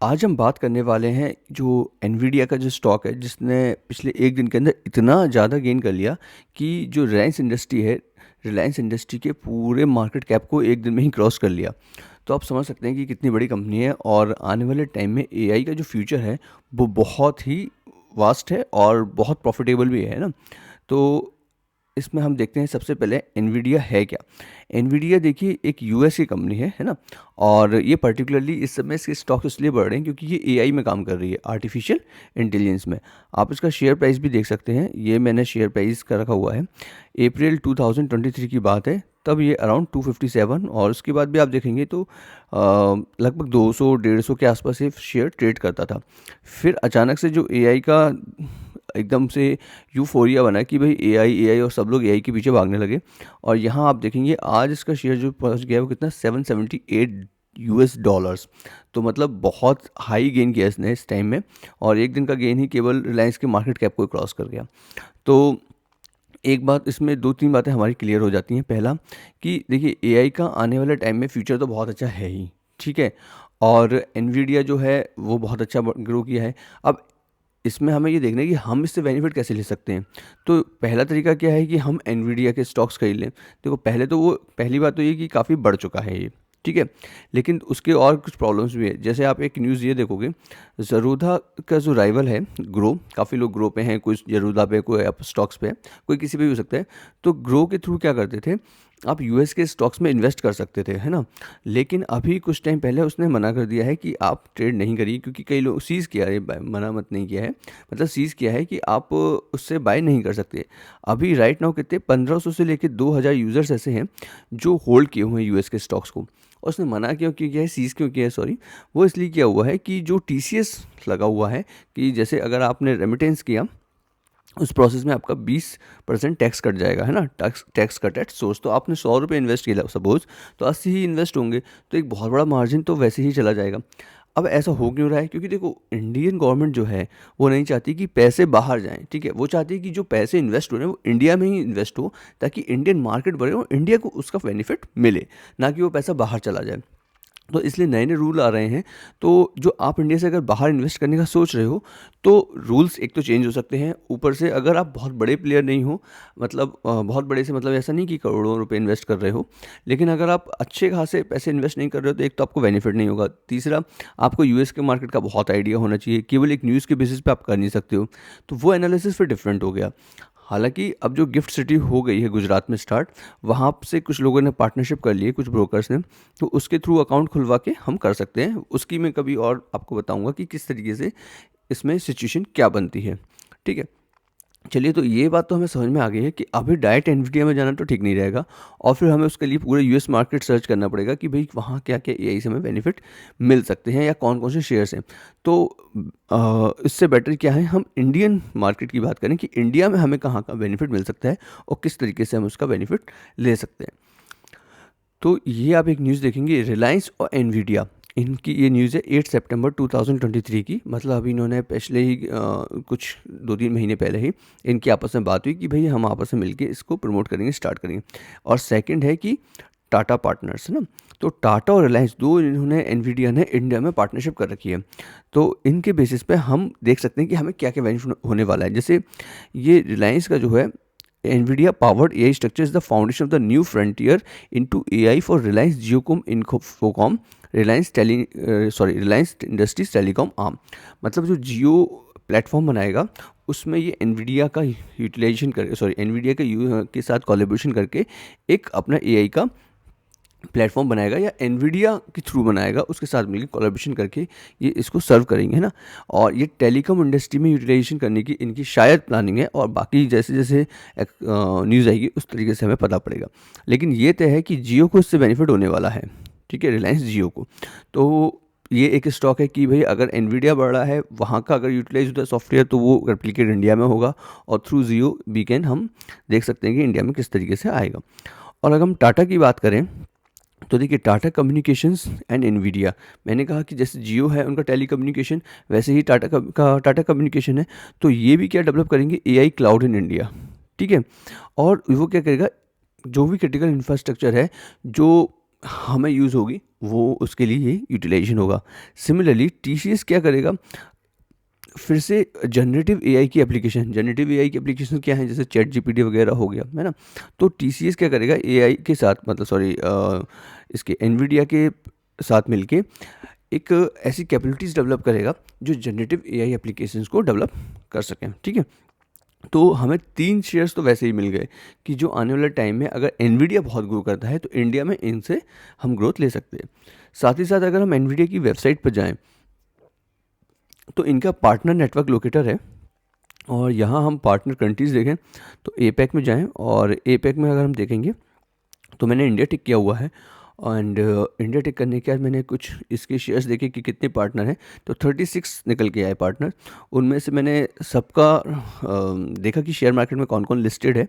आज हम बात करने वाले हैं जो एनवीडिया का जो स्टॉक है जिसने पिछले एक दिन के अंदर इतना ज़्यादा गेन कर लिया कि जो रिलायंस इंडस्ट्री के पूरे मार्केट कैप को एक दिन में ही क्रॉस कर लिया। तो आप समझ सकते हैं कि कितनी बड़ी कंपनी है और आने वाले टाइम में एआई का जो फ्यूचर है वो बहुत ही वास्ट है और बहुत प्रॉफिटेबल भी है ना। तो इसमें हम देखते हैं सबसे पहले एनवीडिया है क्या। एनवीडिया देखिए एक यूएस की कंपनी है ना। और ये पर्टिकुलरली इस समय इसके स्टॉक इसलिए बढ़ रहे हैं क्योंकि ये एआई में काम कर रही है, आर्टिफिशियल इंटेलिजेंस में। आप इसका शेयर प्राइस भी देख सकते हैं, ये मैंने शेयर प्राइस का रखा हुआ है। अप्रैल 2023 की बात है, तब ये अराउंड 257 और उसके बाद भी आप देखेंगे तो लगभग 200-150 के आसपास ये शेयर ट्रेड करता था। फिर अचानक से जो एआई का एकदम से यूफोरिया बना कि भाई एआई एआई और सब लोग एआई के पीछे भागने लगे। और यहाँ आप देखेंगे आज इसका शेयर जो पहुँच गया है वो कितना, $778। तो मतलब बहुत हाई गेन किया इसने इस टाइम में, और एक दिन का गेन ही केवल रिलायंस के मार्केट कैप को क्रॉस कर गया। तो एक बात इसमें, दो तीन बातें हमारी क्लियर हो जाती हैं। पहला कि देखिए एआई का आने वाले टाइम में फ्यूचर तो बहुत अच्छा है ही, ठीक है। और एनवीडिया जो है वो बहुत अच्छा ग्रो किया है। अब इसमें हमें ये देखना है कि हम इससे बेनिफिट कैसे ले सकते हैं। तो पहला तरीका क्या है कि हम एनवीडिया के स्टॉक्स खरीद लें। देखो पहले तो वो पहली बात तो ये कि काफ़ी बढ़ चुका है ये, ठीक है। लेकिन उसके और कुछ प्रॉब्लम्स भी है। जैसे आप एक न्यूज़ ये देखोगे, ज़रूदा का जो राइवल है ग्रो, काफ़ी लोग ग्रो पे हैं, कुछ ज़रूदा पे, कोई आप स्टॉक्स पे, कोई किसी पे भी हो सकता है। तो ग्रो के थ्रू क्या करते थे, आप यूएस के स्टॉक्स में इन्वेस्ट कर सकते थे, है ना। लेकिन अभी कुछ टाइम पहले उसने मना कर दिया है कि आप ट्रेड नहीं करिए, क्योंकि कई लोग सीज़ किया है, मना मत नहीं किया है, मतलब सीज़ किया है कि आप उससे बाय नहीं कर सकते। अभी राइट नाउ कितने 1500 से लेकर 2000 यूज़र्स ऐसे हैं जो होल्ड किए हुए हैं यूएस के स्टॉक्स को। और उसने मना क्यों किया है, सीज़ क्यों किया है, सॉरी, वो इसलिए किया हुआ है कि जो टीसीएस लगा हुआ है, कि जैसे अगर आपने रेमिटेंस किया उस प्रोसेस में आपका 20% टैक्स कट जाएगा, है ना। Tax cut at source. तो आपने 100 रुपये इन्वेस्ट किया सपोज, तो 80 ही इन्वेस्ट होंगे, तो एक बहुत बड़ा मार्जिन तो वैसे ही चला जाएगा। अब ऐसा हो क्यों रहा है, क्योंकि देखो इंडियन गवर्नमेंट जो है वो नहीं चाहती कि पैसे बाहर जाएं, ठीक है। वो चाहती है कि जो पैसे इन्वेस्ट हो रहे हैं वो इंडिया में ही इन्वेस्ट हो, ताकि इंडियन मार्केट बढ़े और इंडिया को उसका बेनिफिट मिले, ना कि वो पैसा बाहर चला जाए। तो इसलिए नए नए रूल आ रहे हैं। तो जो आप इंडिया से अगर बाहर इन्वेस्ट करने का सोच रहे हो, तो रूल्स एक तो चेंज हो सकते हैं, ऊपर से अगर आप बहुत बड़े प्लेयर नहीं हो, मतलब बहुत बड़े से मतलब ऐसा नहीं कि करोड़ों रुपए इन्वेस्ट कर रहे हो, लेकिन अगर आप अच्छे खासे पैसे इन्वेस्ट नहीं कर रहे हो तो एक तो आपको बेनिफिट नहीं होगा। तीसरा, आपको यूएस के मार्केट का बहुत आइडिया होना चाहिए, केवल एक न्यूज़ के बेसिस पे आप कर नहीं सकते हो। तो वो एनालिसिस फिर डिफरेंट हो गया। हालांकि अब जो गिफ्ट सिटी हो गई है गुजरात में स्टार्ट, वहाँ से कुछ लोगों ने पार्टनरशिप कर ली है, कुछ ब्रोकर्स ने, तो उसके थ्रू अकाउंट खुलवा के हम कर सकते हैं। उसकी मैं कभी और आपको बताऊंगा कि किस तरीके से इसमें सिचुएशन क्या बनती है, ठीक है। चलिए, तो ये बात तो हमें समझ में आ गई है कि अभी डायरेक्ट एनवीडिया में जाना तो ठीक नहीं रहेगा, और फिर हमें उसके लिए पूरे यूएस मार्केट सर्च करना पड़ेगा कि भाई वहाँ क्या क्या एआई से हमें बेनिफिट मिल सकते हैं या कौन कौन से शेयर्स हैं। तो इससे बेटर क्या है, हम इंडियन मार्केट की बात करें कि इंडिया में हमें कहाँ का बेनिफिट मिल सकता है और किस तरीके से हम उसका बेनिफिट ले सकते हैं। तो ये आप एक न्यूज़ देखेंगे, रिलायंस और एनवीडिया, इनकी ये न्यूज़ है 8 सितंबर 2023 की। मतलब अभी इन्होंने पिछले ही कुछ 2-3 महीने पहले ही इनकी आपस में बात हुई कि भाई हम आपस में मिलके इसको प्रमोट करेंगे, स्टार्ट करेंगे। और सेकंड है कि टाटा पार्टनर्स, है ना। तो टाटा और रिलायंस दो इन्होंने, एनवीडिया ने इंडिया में पार्टनरशिप कर रखी है। तो इनके बेसिस पे हम देख सकते हैं कि हमें क्या क्या बेनिफिट होने वाला है। जैसे ये रिलायंस का जो है, NVIDIA powered AI structure is the foundation of the new frontier into AI for Reliance Jiocom Infocom, Reliance industries telecom arm. मतलब जो जियो प्लेटफॉर्म बनाएगा उसमें ये एनवीडिया का यूटिलाइजेशन कर, एनवीडिया के साथ कोलैबोरेशन करके एक अपना एआई का प्लेटफॉर्म बनाएगा, या एनवीडिया के थ्रू बनाएगा, उसके साथ मिलकर कोलैबोरेशन करके ये इसको सर्व करेंगे, है ना। और ये टेलीकॉम इंडस्ट्री में यूटिलाइजेशन करने की इनकी शायद प्लानिंग है, और बाकी जैसे जैसे न्यूज़ आएगी उस तरीके से हमें पता पड़ेगा। लेकिन ये तय है कि जियो को इससे बेनिफिट होने वाला है, ठीक है, रिलायंस जियो को। तो ये एक स्टॉक है कि भाई अगर एनवीडिया बढ़ रहा है, वहाँ का अगर यूटिलाइज होता है सॉफ्टवेयर, तो वो रेप्लिकेट इंडिया में होगा, और थ्रू जियो वीकेंड हम देख सकते हैं कि इंडिया में किस तरीके से आएगा। और अगर हम टाटा की बात करें, तो देखिए टाटा कम्युनिकेशंस एंड एनवीडिया, मैंने कहा कि जैसे जियो है उनका टेली कम्युनिकेशन, वैसे ही टाटा कम्युनिकेशन है। तो ये भी क्या डेवलप करेंगे, एआई क्लाउड इन इंडिया, ठीक है। और वो क्या करेगा, जो भी क्रिटिकल इंफ्रास्ट्रक्चर है, जो हमें यूज़ होगी वो उसके लिए ही यूटिलाइजेशन होगा। सिमिलरली टीसीएस क्या करेगा, फिर से जनरेटिव एआई की एप्लीकेशन क्या है, जैसे चैट जीपीटी वगैरह हो गया, है ना। तो टीसीएस क्या करेगा, एआई के साथ, मतलब सॉरी, इसके एनवीडिया के साथ मिलके एक ऐसी कैपेबिलिटीज़ डेवलप करेगा जो जनरेटिव एआई एप्लीकेशंस को डेवलप कर सकें, ठीक है। तो हमें 3 शेयर्स तो वैसे ही मिल गए कि जो आने वाले टाइम में अगर एनवीडिया बहुत ग्रो करता है तो इंडिया में इनसे हम ग्रोथ ले सकते हैं। साथ ही साथ अगर हम एनवीडिया की वेबसाइट पर जाएं तो इनका पार्टनर नेटवर्क लोकेटर है, और यहाँ हम पार्टनर कंट्रीज़ देखें तो एपेक में जाएं, और एपेक में अगर हम देखेंगे तो मैंने इंडिया टिक किया हुआ है। एंड इंडिया टिक करने के बाद मैंने कुछ इसके शेयर्स देखे कि कितने पार्टनर हैं, तो 36 निकल के आए पार्टनर। उनमें से मैंने सबका देखा कि शेयर मार्केट में कौन कौन लिस्टेड है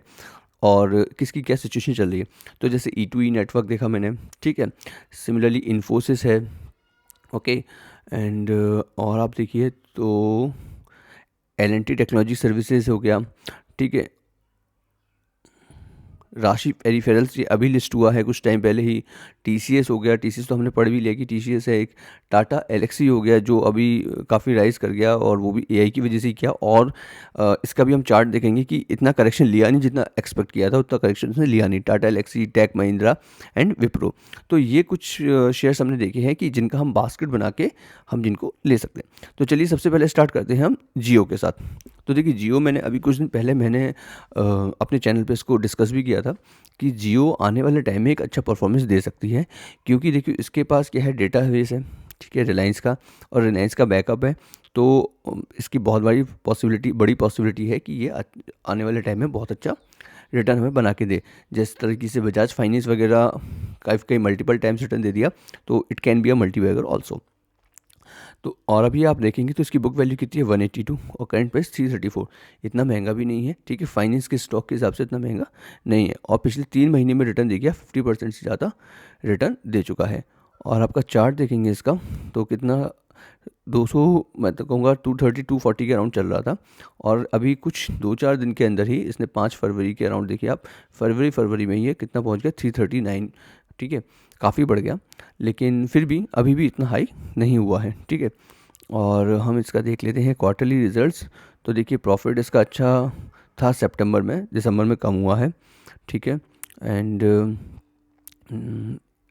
और किसकी क्या सिचुएशन चल रही है। तो जैसे E2E नेटवर्क देखा मैंने, ठीक है। सिमिलरली इन्फोसिस है, ओके। एंड और आप देखिए तो L&T टेक्नोलॉजी सर्विसेज हो गया, ठीक है। राशि पेरिफेरल्स ये अभी लिस्ट हुआ है कुछ टाइम पहले ही। टीसीएस हो गया, टीसीएस तो हमने पढ़ भी लिया कि टीसीएस है एक। टाटा एलेक्सी हो गया जो अभी काफ़ी राइज कर गया, और वो भी एआई की वजह से ही किया। और इसका भी हम चार्ट देखेंगे कि इतना करेक्शन लिया नहीं, जितना एक्सपेक्ट किया था उतना करेक्शन उसने लिया नहीं। टाटा एलेक्सी, टेक महिंद्रा एंड विप्रो, तो ये कुछ शेयर्स हमने देखे हैं कि जिनका हम बास्केट बना के हम जिनको ले सकते हैं। तो चलिए सबसे पहले स्टार्ट करते हैं हम जियो के साथ। तो देखिए जियो, मैंने अभी कुछ दिन पहले मैंने अपने चैनल पे इसको डिस्कस भी किया था कि जियो आने वाले टाइम में एक अच्छा परफॉर्मेंस दे सकती है, क्योंकि देखिए इसके पास क्या है, डेटा बेस है, ठीक है, रिलायंस का, और रिलायंस का बैकअप है। तो इसकी बहुत बड़ी पॉसिबिलिटी है कि ये आने वाले टाइम में बहुत अच्छा रिटर्न हमें बना के दे। जिस तरीके से बजाज फाइनेंस वगैरह कई मल्टीपल टाइम्स रिटर्न दे दिया, तो it can be a multibagger also. तो और अभी आप देखेंगे तो इसकी बुक वैल्यू कितनी है, 182, और करंट प्राइस 334। इतना महंगा भी नहीं है, ठीक है, फाइनेंस के स्टॉक के हिसाब से इतना महंगा नहीं है। और पिछले 3 महीने में रिटर्न दे गया, 50% से ज़्यादा रिटर्न दे चुका है। और आपका चार्ट देखेंगे इसका तो कितना, 200, मैं तो कहूँगा 230 240 के अराउंड चल रहा था, और अभी कुछ 2-4 दिन के अंदर ही इसने 5 फरवरी के अराउंड, देखिए आप, फरवरी में ये कितना पहुँच गया, 339, ठीक है, काफ़ी बढ़ गया। लेकिन फिर भी अभी भी इतना हाई नहीं हुआ है, ठीक है। और हम इसका देख लेते हैं क्वार्टरली रिजल्ट्स। तो देखिए प्रॉफिट इसका अच्छा था सितंबर में, दिसंबर में कम हुआ है, ठीक है। एंड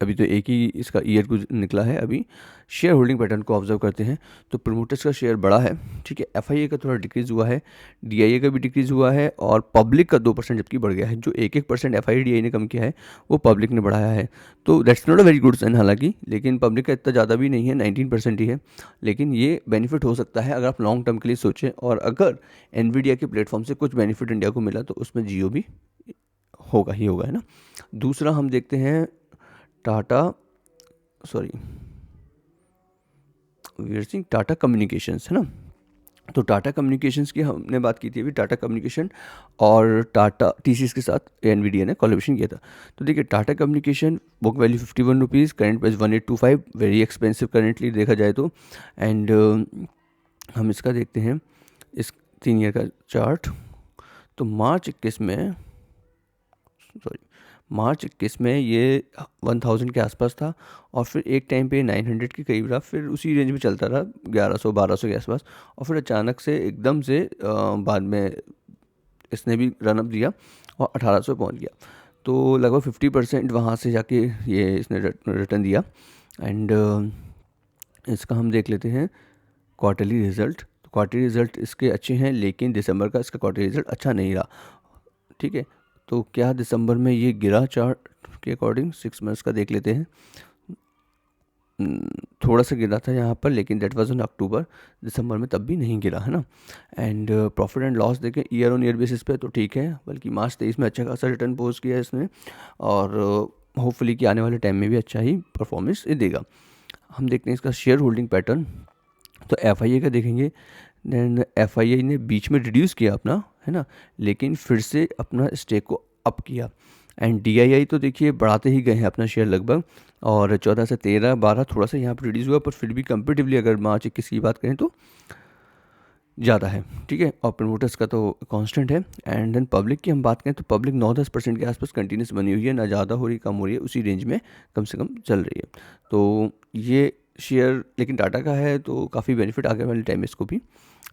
अभी तो एक ही इसका ईयर कुछ निकला है। अभी शेयर होल्डिंग पैटर्न को ऑब्जर्व करते हैं तो प्रमोटर्स का शेयर बड़ा है, ठीक है। एफआईए का थोड़ा डिक्रीज़ हुआ है, डीआईए का भी डिक्रीज़ हुआ है, और पब्लिक का 2% जबकि बढ़ गया है। जो 1% एफआईए डीआईए ने कम किया है वो पब्लिक ने बढ़ाया है। तो that's not a very good sign हालांकि, लेकिन पब्लिक का इतना ज़्यादा भी नहीं है, 19% ही है। लेकिन ये बेनिफिट हो सकता है अगर आप लॉन्ग टर्म के लिए सोचें, और अगर एनवीडिया के प्लेटफॉर्म से कुछ बेनिफिट इंडिया को मिला तो उसमें जियो भी होगा ही होगा, है ना। दूसरा हम देखते हैं टाटा, सॉरी, वीर सिंह, टाटा कम्युनिकेशंस, है ना। तो टाटा कम्युनिकेशंस की हमने बात की थी अभी, टाटा कम्युनिकेशन और टाटा टीसीएस के साथ एनवीडिया ने कोलैबोरेशन किया था। तो देखिए Tata communication book value 51 rupees, current price 1825, very expensive currently देखा जाए तो। एंड हम इसका देखते हैं इस 3 ईयर का चार्ट। तो मार्च 21 में ये 1000 के आसपास था, और फिर एक टाइम पे 900 के करीब रहा, फिर उसी रेंज में चलता रहा 1100-1200 के आसपास, और फिर अचानक से एकदम से बाद में इसने भी रनअप दिया और 1800 पहुंच गया। तो लगभग 50% वहाँ से जाके ये इसने रिटर्न दिया। एंड इसका हम देख लेते हैं क्वार्टरली रिज़ल्ट। तो क्वार्टरली रिज़ल्ट इसके अच्छे हैं, लेकिन दिसंबर का इसका क्वार्टरली रिज़ल्ट अच्छा नहीं रहा, ठीक है। तो क्या दिसंबर में ये गिरा चार्ट के अकॉर्डिंग, 6 मंथ्स का देख लेते हैं। थोड़ा सा गिरा था यहाँ पर, लेकिन दैट वाज इन अक्टूबर, दिसंबर में तब भी नहीं गिरा, है ना। एंड प्रॉफिट एंड लॉस देखें ईयर ऑन ईयर बेसिस पे तो ठीक है, बल्कि मार्च 23 में अच्छा खासा रिटर्न पोस्ट किया है इसने, और होपफुली कि आने वाले टाइम में भी अच्छा ही परफॉर्मेंस देगा। हम देखते हैं इसका शेयर होल्डिंग पैटर्न। तो एफआईए का देखेंगे, देन एफआईए ने बीच में रिड्यूस किया अपना, है ना, लेकिन फिर से अपना स्टेक को अप किया। एंड डीआईआई तो देखिए बढ़ाते ही गए हैं अपना शेयर लगभग, और 14 से 13, 12 थोड़ा सा यहाँ पर रिड्यूस हुआ, पर फिर भी कंपेटिवली अगर मार्च 21 की बात करें तो ज़्यादा है, ठीक है, और प्रमोटर्स का तो कांस्टेंट है। एंड देन पब्लिक की हम बात करें तो पब्लिक 9-10% के आसपास कंटिन्यूस बनी हुई है, ना ज़्यादा हो रही कम हो रही है, उसी रेंज में कम से कम चल रही है। तो ये शेयर लेकिन टाटा का है तो काफ़ी बेनिफिट आगे वाले टाइम में इसको भी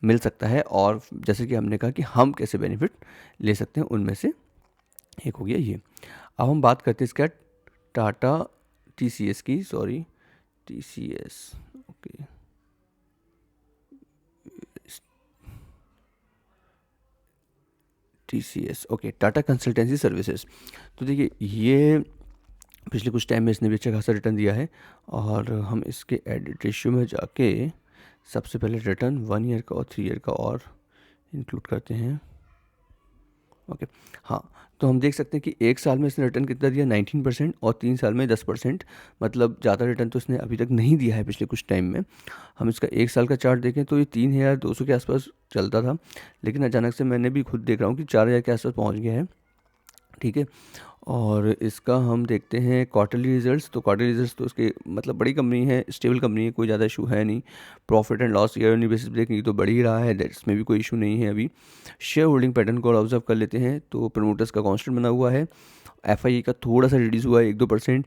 मिल सकता है। और जैसे कि हमने कहा कि हम कैसे बेनिफिट ले सकते हैं, उनमें से एक हो गया ये। अब हम बात करते हैं इसका टाटा TCS की, sorry TCS, okay, TCS, okay, Tata consultancy services. तो देखिए ये पिछले कुछ टाइम में इसने भी अच्छा खासा रिटर्न दिया है, और हम इसके एडिट रेशियो में जाके सबसे पहले रिटर्न 1 ईयर का और 3 ईयर का और इंक्लूड करते हैं। ओके, हाँ, तो हम देख सकते हैं कि एक साल में इसने रिटर्न कितना दिया, 19%, और 3 साल में 10%। मतलब ज़्यादा रिटर्न तो इसने अभी तक नहीं दिया है पिछले कुछ टाइम में। हम इसका एक साल का चार्ट देखें तो ये 3200 के आसपास चलता था, लेकिन अचानक से मैंने भी खुद देख रहा हूँ कि 4000 के आसपास पहुँच गया है, ठीक है। और इसका हम देखते हैं क्वार्टरली रिजल्ट्स, तो क्वार्टरली रिजल्ट्स तो इसके मतलब बड़ी कंपनी है, स्टेबल कंपनी है, कोई ज़्यादा इशू है नहीं। Profit and loss year on basis देखेंगे तो बढ़ ही रहा है, इसमें भी कोई इशू नहीं है अभी। शेयर होल्डिंग पैटर्न को ऑब्जर्व कर लेते हैं तो प्रमोटर्स का कांस्टेंट बना हुआ है, FII का थोड़ा सा रिड्यूस हुआ है 1-2%,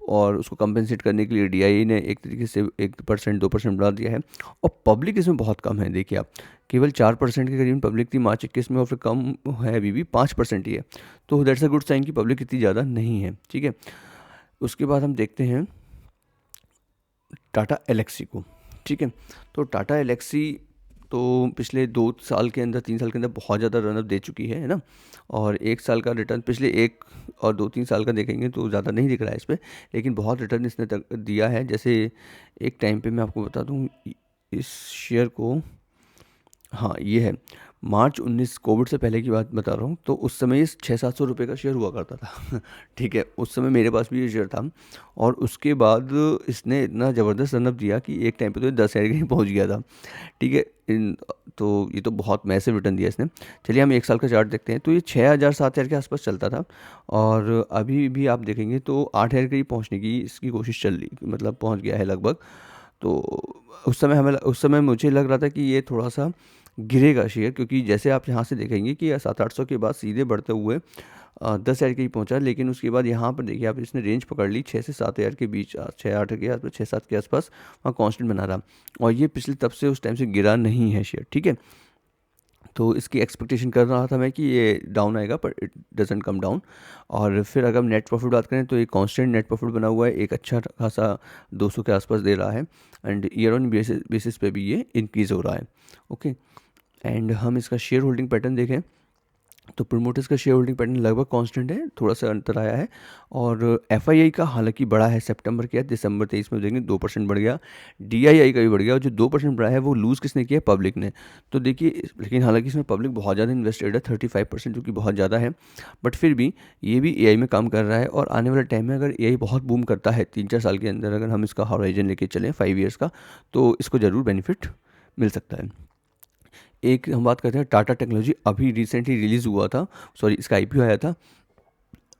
और उसको कंपेंसेट करने के लिए DII ने एक तरीके से 1% 2% बढ़ा दिया है। और पब्लिक इसमें बहुत कम है, देखिए आप, केवल 4% के करीब पब्लिक थी मार्च 21 में, और फिर कम है अभी भी 5% ही है। तो दैट्स अ गुड साइन कि पब्लिक इतनी ज़्यादा नहीं है, ठीक है। उसके बाद हम देखते हैं टाटा एलेक्सी को, ठीक है। तो टाटा एलेक्सी तो पिछले 2 साल के अंदर 3 साल के अंदर बहुत ज़्यादा रनअप दे चुकी है ना। और एक साल का रिटर्न पिछले 1 और 2-3 साल का देखेंगे तो ज़्यादा नहीं दिख रहा है इस पर, लेकिन बहुत रिटर्न इसने तक दिया है। जैसे एक टाइम पे मैं आपको बता दूं इस शेयर को, हाँ ये है, मार्च 19 कोविड से पहले की बात बता रहा हूँ, तो उस समय ये 600-700 रुपये का शेयर हुआ करता था ठीक है, उस समय मेरे पास भी ये शेयर था। और उसके बाद इसने इतना ज़बरदस्त रनअप दिया कि एक टाइम पे तो ये 10,000 के पहुँच गया था, ठीक है। इन तो ये तो बहुत मैसिव रिटर्न दिया इसने। चलिए हम एक साल का चार्ट देखते हैं, तो ये 6,000-7,000 के आसपास चलता था, और अभी भी आप देखेंगे तो 8,000 के ही पहुँचने की इसकी कोशिश चल रही, मतलब पहुँच गया है लगभग। तो उस समय मुझे लग रहा था कि ये थोड़ा सा गिरेगा शेयर, क्योंकि जैसे आप यहाँ से देखेंगे कि 700-800 के बाद सीधे बढ़ते हुए 10,000 के ही पहुँचा, लेकिन उसके बाद यहाँ पर देखिए आप, इसने रेंज पकड़ ली 6 से 7,000 के बीच, 6-8 के आसपास, 6-7 के आसपास वहाँ कांस्टेंट बना रहा, और ये पिछले तब से उस टाइम से गिरा नहीं है शेयर, ठीक है। तो इसकी एक्सपेक्टेशन कर रहा था मैं कि ये डाउन आएगा, पर इट डजंट कम डाउन। और फिर अगर हम नेट प्रॉफिट बात करें तो एक कांस्टेंट नेट प्रॉफिट बना हुआ है, एक अच्छा खासा 200 के आसपास दे रहा है, एंड ईयर ऑन बेसिस पे भी ये इंक्रीज़ हो रहा है, ओके। एंड हम इसका शेयर होल्डिंग पैटर्न देखें तो प्रमोटर्स का शेयर होल्डिंग पैटर्न लगभग कांस्टेंट है, थोड़ा सा अंतर आया है। और FII का हालांकि बढ़ा है, सितंबर के दिसंबर 23 में देखेंगे 2% बढ़ गया, DII का भी बढ़ गया, और जो 2% बढ़ा है वो लूज़ किसने किया, पब्लिक ने। तो देखिए, लेकिन हालांकि इसमें पब्लिक बहुत ज़्यादा इन्वेस्टेड है, 35%, जो कि बहुत ज़्यादा है, बट फिर भी ये भी AI में काम कर रहा है। और आने वाले टाइम में अगर AI बहुत बूम करता है 3-4 साल के अंदर, अगर हम इसका हॉराइजन लेके चलें 5 ईयर्स का, तो इसको ज़रूर बेनिफिट मिल सकता है। एक हम बात करते हैं टाटा टेक्नोलॉजी, अभी रिसेंटली रिलीज़ हुआ था, सॉरी इसका IPO आया था,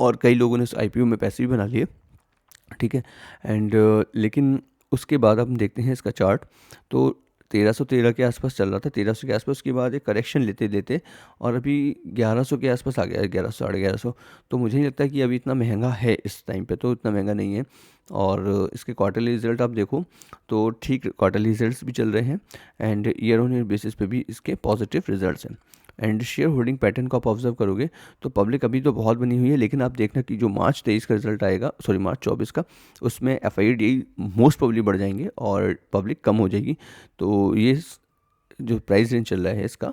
और कई लोगों ने उस IPO में पैसे भी बना लिए, ठीक है। एंड लेकिन उसके बाद हम देखते हैं इसका चार्ट, तो 1313 के आसपास चल रहा था, 1300 के आसपास, के बाद एक करेक्शन लेते लेते और अभी 1100 के आसपास आ गया, 1100 साढ़े 1100। तो मुझे नहीं लगता कि अभी इतना महंगा है, इस टाइम पे तो इतना महंगा नहीं है। और इसके क्वार्टरली रिजल्ट आप देखो तो ठीक क्वार्टरली रिजल्ट्स भी चल रहे हैं, and year on year basis पे भी इसके पॉजिटिव रिजल्ट्स हैं। एंड शेयर होल्डिंग पैटर्न को आप ऑब्जर्व करोगे तो पब्लिक अभी तो बहुत बनी हुई है, लेकिन आप देखना कि जो मार्च 23 का रिजल्ट आएगा, सॉरी मार्च 24 का, उसमें FII मोस्ट प्रोबेबली बढ़ जाएंगे और पब्लिक कम हो जाएगी। तो ये जो प्राइस रेंज चल रहा है इसका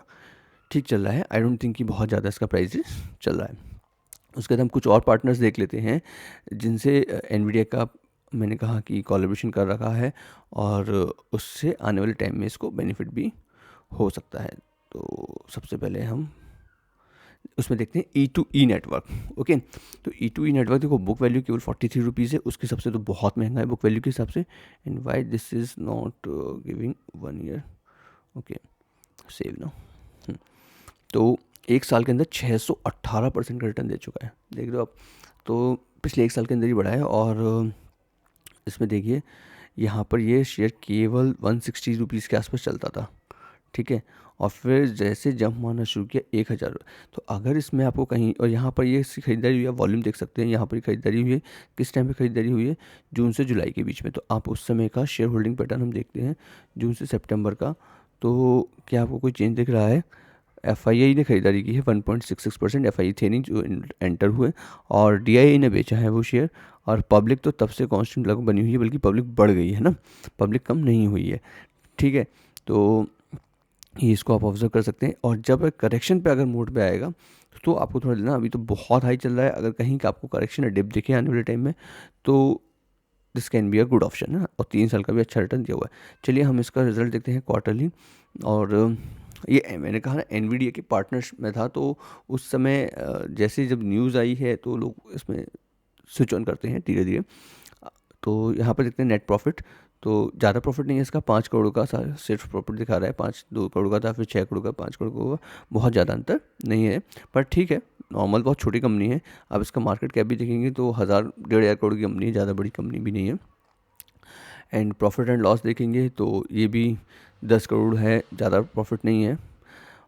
ठीक चल रहा है, आई डोंट थिंक कि बहुत ज़्यादा इसका प्राइस रेंज चल रहा है। उसके बाद हम कुछ और पार्टनर्स देख लेते हैं जिनसे एनवीडिया का मैंने कहा कि कोलैबोरेशन कर रखा है, और उससे आने वाले टाइम में इसको बेनिफिट भी हो सकता है। तो सबसे पहले हम उसमें देखते हैं E2E नेटवर्क, ओके। तो E2E नेटवर्क देखो, बुक वैल्यू केवल 43 रुपीज़ है, उसके हिसाब से तो बहुत महंगा है बुक वैल्यू के हिसाब से। And why this is not giving 1 year, okay, save ना। तो एक साल के अंदर 618% का रिटर्न दे चुका है, देख रहे हो आप। तो पिछले एक साल के अंदर ही बढ़ा है, और इसमें देखिए यहाँ पर ये शेयर केवल 160 रुपीज़ के आसपास चलता था, ठीक है। और फिर जैसे जंप मारना शुरू किया 1000, तो अगर इसमें आपको कहीं, और यहाँ पर ये इसकी खरीदारी हुई है, वॉल्यूम देख सकते हैं यहाँ पर खरीदारी हुई है, किस टाइम पे खरीदारी हुई है, जून से जुलाई के बीच में। तो आप उस समय का शेयर होल्डिंग पैटर्न हम देखते हैं जून से सितंबर का। तो क्या आपको कोई चेंज दिख रहा है? एफआईआई ने खरीदारी की है 1.66%, एफआईआई थे नहीं जो एंटर हुए, और डीआईआई ने बेचा है वो शेयर। और पब्लिक तो तब से कांस्टेंट लगभग बनी हुई है, बल्कि पब्लिक बढ़ गई है ना, पब्लिक कम नहीं हुई है। ठीक है। तो ये इसको आप ऑब्जर्व कर सकते हैं। और जब करेक्शन पे अगर मोड पे आएगा तो आपको थोड़ा लेना, अभी तो बहुत हाई चल रहा है, अगर कहीं का आपको करेक्शन या डिप दिखे आने वाले टाइम में तो this can be a good option है। और 3 साल का भी अच्छा रिटर्न दिया हुआ है। चलिए हम इसका रिजल्ट देखते हैं क्वार्टरली। और ये मैंने कहा ना एनवीडिया के पार्टनर्स में था, तो उस समय जैसे जब न्यूज़ आई है तो लोग इसमें स्विच ऑन करते हैं धीरे धीरे। तो यहाँ पर देखते हैं नेट प्रॉफिट, तो ज़्यादा प्रॉफिट नहीं है इसका, 5 करोड़ का सिर्फ प्रॉफिट दिखा रहा है। 2 करोड़ का था, फिर 6 करोड़ का, 5 करोड़ का हुआ, बहुत ज़्यादा अंतर नहीं है। पर ठीक है, नॉर्मल बहुत छोटी कंपनी है। अब इसका मार्केट कैप भी देखेंगे तो 1,500 करोड़ की कंपनी है, ज़्यादा बड़ी कंपनी भी नहीं है। एंड प्रॉफिट एंड लॉस देखेंगे तो ये भी 10 करोड़ है, ज़्यादा प्रॉफिट नहीं है।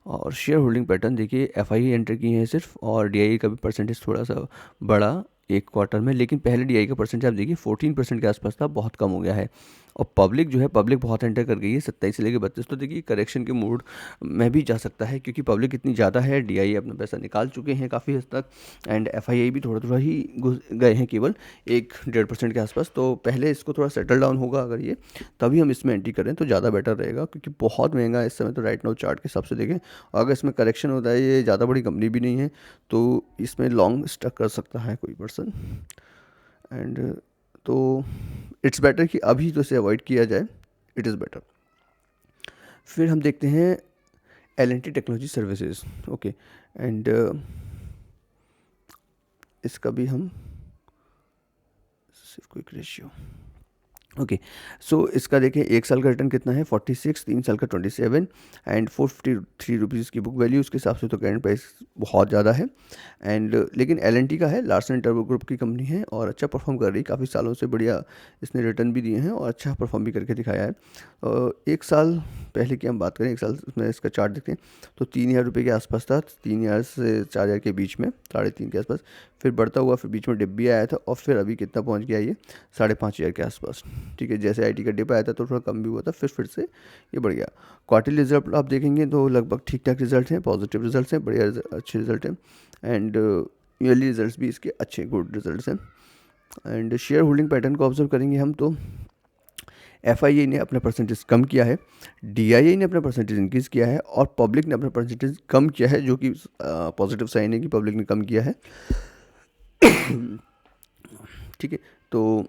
और शेयर होल्डिंग पैटर्न देखिए, एफआई एंटर किए हैं सिर्फ, और डीआई का भी परसेंटेज थोड़ा सा बढ़ा एक क्वार्टर में, लेकिन पहले डीआई का परसेंटेज आप देखिए 14% के आसपास था, बहुत कम हो गया है। और पब्लिक जो है, पब्लिक बहुत एंटर कर गई है 27 से लेकर 32। तो देखिए करेक्शन के मूड में भी जा सकता है, क्योंकि पब्लिक इतनी ज़्यादा है, डीआई अपना पैसा निकाल चुके हैं काफ़ी हद तक, एंड एफआईआई भी थोड़ा थोड़ा ही घुस गए हैं, केवल 1-1.5% के आसपास। तो पहले इसको थोड़ा सेटल डाउन होगा अगर ये, तभी हम इसमें एंट्री करें तो ज़्यादा बेटर रहेगा, क्योंकि बहुत महंगा है इस समय तो राइट नाउ चार्ट के हिसाब से देखें। अगर इसमें करेक्शन होता है, ये ज़्यादा बड़ी कंपनी भी नहीं है, तो इसमें लॉन्ग स्टक कर सकता है कोई पर्सन। एंड तो इट्स बेटर कि अभी तो इसे अवॉइड किया जाए, इट इज़ बेटर। फिर हम देखते हैं L&T technology services. Okay. And इसका भी हम सिर्फ क्विक रेशियो, ओके। सो इसका देखें 1 साल का रिटर्न कितना है 46, 3 साल का 27, एंड 453 रुपीज़ की बुक वैल्यू। उसके हिसाब से तो करंट प्राइस बहुत ज़्यादा है। एंड लेकिन एल&टी का है, लार्सन एंड टर्बो ग्रुप की कंपनी है, और अच्छा परफॉर्म कर रही है काफ़ी सालों से, बढ़िया इसने रिटर्न भी दिए हैं और अच्छा परफॉर्म भी करके दिखाया है। 1 साल पहले की हम बात करें, 1 साल में इसका चार्ट देखते हैं तो 3,000 रुपये के आसपास था, 3,000 से 4,000 के बीच में, 3.5 के आसपास। फिर बढ़ता हुआ, फिर बीच में डिप भी आया था, और फिर अभी कितना पहुंच गया ये 5,500 के आसपास। ठीक है, जैसे आईटी का डिप आया था तो थोड़ा कम भी हुआ था, फिर से ये बढ़ गया। क्वार्टरली रिजल्ट आप देखेंगे तो लगभग ठीक ठाक रिजल्ट हैं, पॉजिटिव रिजल्ट हैं, बढ़िया अच्छे रिजल्ट हैं। एंड ईयरली रिजल्ट्स भी इसके अच्छे गुड रिजल्ट्स हैं। एंड शेयर होल्डिंग पैटर्न को ऑब्जर्व करेंगे हम तो एफआईआई ने अपना परसेंटेज कम किया है, डीआईआई ने अपना परसेंटेज इंक्रीज़ किया है, और पब्लिक ने अपना परसेंटेज कम किया है, जो कि पॉजिटिव साइन है कि पब्लिक ने कम किया है। ठीक है। तो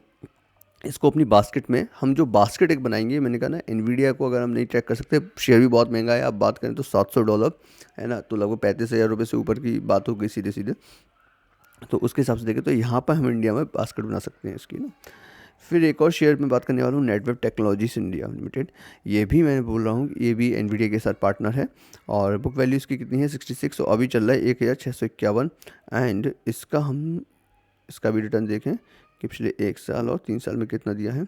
इसको अपनी बास्केट में, हम जो बास्केट एक बनाएंगे, मैंने कहा ना एनवीडिया को अगर हम नहीं ट्रैक कर सकते, शेयर भी बहुत महंगा है, आप बात करें तो $700 है ना, तो लगभग 35,000 रुपये से ऊपर की बात हो गई सीधे सीधे। तो उसके हिसाब से देखें तो यहाँ पर हम इंडिया में बास्केट बना सकते हैं इसकी ना। फिर एक और शेयर में बात करने वाला हूँ, नेटवेब टेक्नोलॉजीज इंडिया लिमिटेड। ये भी मैं बोल रहा हूँ, ये भी एनवीडिया के साथ पार्टनर है, और बुक वैल्यू इसकी कितनी है 66, और अभी चल रहा है 1,651। एंड इसका भी रिटर्न देखें कि पिछले 1 साल और 3 साल में कितना दिया है।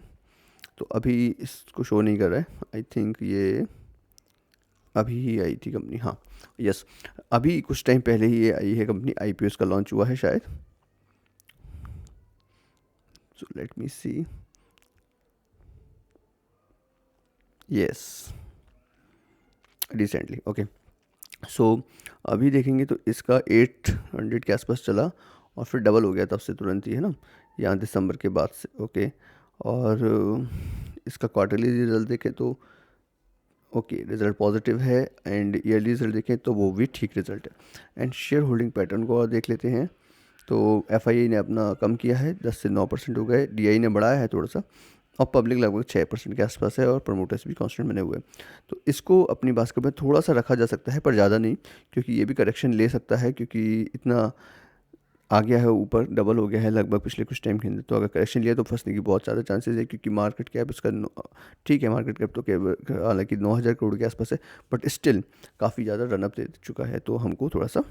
तो अभी इसको शो नहीं कर रहा है, आई थिंक ये अभी ही आई थी कंपनी, हाँ यस, अभी कुछ टाइम पहले ही ये आई है कंपनी, आईपीओ इसका लॉन्च हुआ है शायद। सो लेट मी सी, यस रिसेंटली, ओके। सो अभी देखेंगे तो इसका 800 के आसपास चला, और फिर डबल हो गया तब से तुरंत ही, है ना, यहाँ दिसंबर के बाद से, ओके। और इसका क्वार्टरली रिजल्ट देखें तो ओके, रिजल्ट पॉजिटिव है, एंड ईयरली रिजल्ट देखें तो वो भी ठीक रिजल्ट है। एंड शेयर होल्डिंग पैटर्न को और देख लेते हैं तो एफआईआई ने अपना कम किया है, 10 से 9% हो गए, डीआई ने बढ़ाया है थोड़ा सा, और पब्लिक लगभग 6% के आसपास है, और प्रमोटर्स भी कांस्टेंट बने हुए हैं। तो इसको अपनी बास्केट में थोड़ा सा रखा जा सकता है, पर ज़्यादा नहीं, क्योंकि ये भी करेक्शन ले सकता है, क्योंकि इतना आ गया है ऊपर, डबल हो गया है लगभग पिछले कुछ टाइम के अंदर। तो अगर करेक्शन लिया तो फंसने की बहुत ज़्यादा चांसेस है, क्योंकि मार्केट कैप इसका ठीक है, मार्केट कैप तो हालांकि 9,000 करोड़ के आसपास है, बट स्टिल काफ़ी ज़्यादा रनअप दे चुका है, तो हमको थोड़ा सा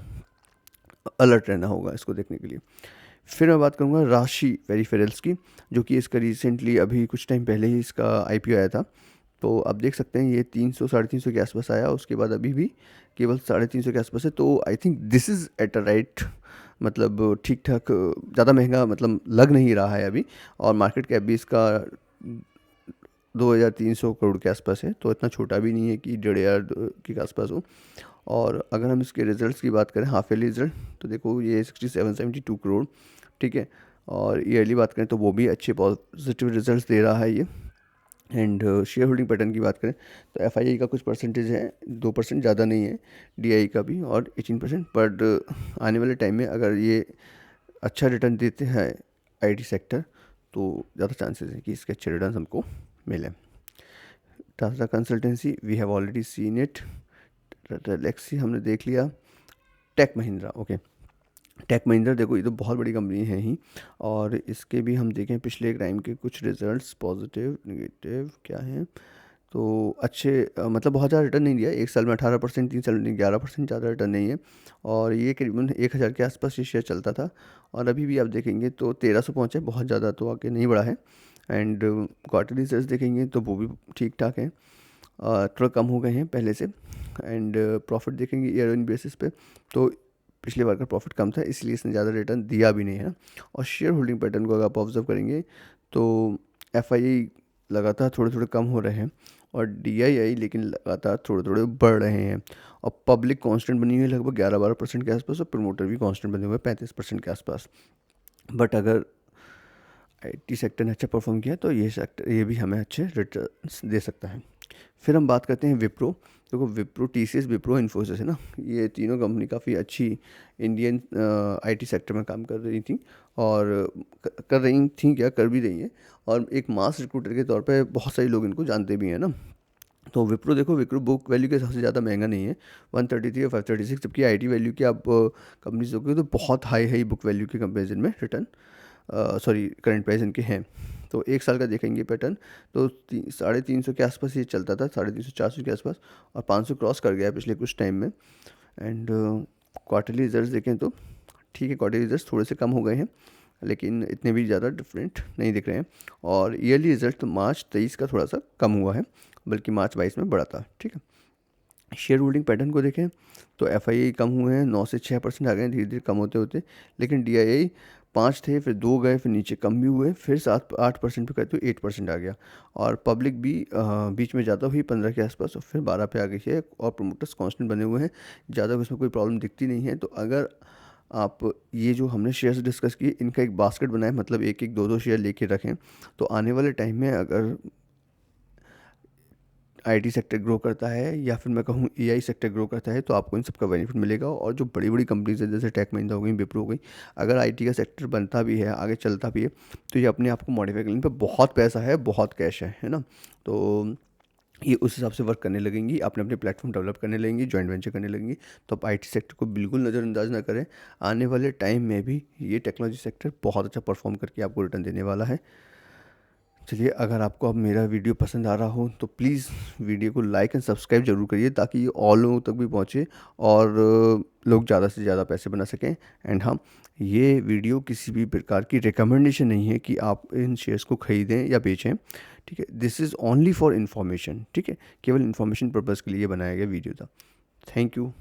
अलर्ट रहना होगा इसको देखने के लिए। फिर मैं बात करूँगा राशि पेरिफेरल्स की, जो कि इसका रिसेंटली अभी कुछ टाइम पहले ही इसका आईपीओ आया था। तो आप देख सकते हैं ये 300 साढ़े 300 के आसपास आया, उसके बाद अभी भी केवल 350 के आसपास है। तो I think this is at a right, मतलब ठीक ठाक, ज़्यादा महंगा मतलब लग नहीं रहा है अभी। और मार्केट कैप भी इसका 2300 करोड़ के आसपास है, तो इतना छोटा भी नहीं है कि 1,500 के आसपास हो। और अगर हम इसके रिजल्ट्स की बात करें, हाफ ईयरली रिजल्ट, तो देखो ये 67-72 करोड़, ठीक है। और ईयरली बात करें तो वो भी अच्छे पॉजिटिव रिजल्ट्स दे रहा है ये। एंड शेयर होल्डिंग पैटर्न की बात करें तो एफआईआई का कुछ परसेंटेज है, 2% ज़्यादा नहीं है, डीआई का भी, और 18%। बट आने वाले टाइम में अगर ये अच्छा रिटर्न देते हैं आईटी सेक्टर, तो ज़्यादा चांसेस है कि इसके अच्छे रिटर्न हमको मिले। Tata Consultancy, we have already seen it. Elxsi हमने देख लिया। टेक महिंद्रा, ओके, टेक महिंद्रा देखो ये तो बहुत बड़ी कंपनी है ही, और इसके भी हम देखें पिछले टाइम के कुछ रिजल्ट्स, पॉजिटिव नेगेटिव क्या हैं, तो अच्छे मतलब बहुत ज़्यादा रिटर्न नहीं दिया, 1 साल में 18%, 3 साल में 11%, ज़्यादा रिटर्न नहीं है। और ये करीबन 1000 के आसपास ये शेयर चलता था, और अभी भी आप देखेंगे तो 1300 पहुँचा है, बहुत ज़्यादा तो आगे नहीं बढ़ा है। एंड क्वार्टरली रिजल्ट्स देखेंगे तो वो भी ठीक ठाक हैं, थोड़ा कम हो गए हैं पहले से। एंड प्रॉफिट देखेंगे ईयर ऑन बेसिस पे, तो पिछले बार का प्रॉफिट कम था, इसलिए इसने ज़्यादा रिटर्न दिया भी नहीं है। और शेयर होल्डिंग पैटर्न को अगर आप ऑब्जर्व करेंगे तो एफआईआई लगातार थोड़े थोड़े कम हो रहे हैं, और डीआईआई लेकिन लगातार थोड़े थोड़े बढ़ रहे हैं। और पब्लिक कांस्टेंट बनी हुई है लगभग 11-12% के आसपास, और प्रमोटर भी कांस्टेंट बने हुए हैं 35% के आसपास। बट अगर आईटी सेक्टर ने अच्छा परफॉर्म किया तो ये भी हमें अच्छे रिटर्न्स दे सकता है। फिर हम बात करते हैं विप्रो। देखो विप्रो, टीसीएस, विप्रो, इन्फोसिस है ना, ये तीनों कंपनी काफ़ी अच्छी इंडियन आईटी सेक्टर में काम कर रही थी, और कर रही थी क्या, कर भी रही हैं। और एक मास रिक्रूटर के तौर पे बहुत सारे लोग इनको जानते भी हैं ना। तो विप्रो देखो, विप्रो बुक वैल्यू के हिसाब से ज़्यादा महंगा नहीं है, 133 और 536, जबकि आईटी वैल्यू की आप कंपनीज देखोगे तो बहुत हाई है बुक वैल्यू के कंपेरिजन में रिटर्न, सॉरी करंट प्राइस इनके हैं। तो 1 साल का देखेंगे पैटर्न तो 350 के आसपास ये चलता था, 350-400 के आसपास, और 500 क्रॉस कर गया पिछले कुछ टाइम में। एंड क्वार्टरली रिजल्ट्स देखें तो ठीक है, क्वार्टरली रिजल्ट्स थोड़े से कम हो गए हैं, लेकिन इतने भी ज़्यादा डिफरेंट नहीं दिख रहे हैं। और ईयरली रिजल्ट तो मार्च 23 का थोड़ा सा कम हुआ है, बल्कि मार्च 22 में बढ़ा था, ठीक है। शेयर होल्डिंग पैटर्न को देखें तो एफआईआई कम हुए हैं, 9 से 6% आ गए हैं धीरे धीरे कम होते होते, लेकिन डीआईआई 5 थे, फिर 2 गए, फिर नीचे कम भी हुए, फिर 7-8% पे गए तो 8% आ गया। और पब्लिक भी बीच में ज़्यादा हुई 15 के आसपास, और फिर 12 पे आ गई है, और प्रोमोटर्स कांस्टेंट बने हुए हैं, ज़्यादा उसमें कोई प्रॉब्लम दिखती नहीं है। तो अगर आप ये जो हमने शेयर्स डिस्कस किए इनका एक बास्केट बनाएं, मतलब एक एक दो दो शेयर लेके रखें, तो आने वाले टाइम में अगर आईटी सेक्टर ग्रो करता है, या फिर मैं कहूँ एआई सेक्टर ग्रो करता है, तो आपको इन सबका बेनिफिट मिलेगा। और जो बड़ी बड़ी कंपनीज है जैसे टेक महिंद्रा हो गई, विप्रो हो गई, अगर आईटी का सेक्टर बनता भी है, आगे चलता भी है, तो ये अपने आप को मॉडिफाई करने पे बहुत पैसा है, बहुत कैश है ना। तो ये उस हिसाब से वर्क करने लगेंगी, अपने अपने प्लेटफॉर्म डेवलप करने लगेंगी, जॉइंट वेंचर करने लगेंगी। तो आप आईटी सेक्टर को बिल्कुल नज़रअंदाज ना करें, आने वाले टाइम में भी ये टेक्नोलॉजी सेक्टर बहुत अच्छा परफॉर्म करके आपको रिटर्न देने वाला है। चलिए, अगर आपको अब मेरा वीडियो पसंद आ रहा हो तो प्लीज़ वीडियो को लाइक एंड सब्सक्राइब ज़रूर करिए, ताकि ये और लोगों तक भी पहुँचे, और लोग ज़्यादा से ज़्यादा पैसे बना सकें। एंड हाँ, ये वीडियो किसी भी प्रकार की रिकमेंडेशन नहीं है कि आप इन शेयर्स को ख़रीदें या बेचें, ठीक है। This is only for information, ठीक है, केवल इन्फॉर्मेशन पर्पज़ के लिए बनाया गया वीडियो था। Thank you.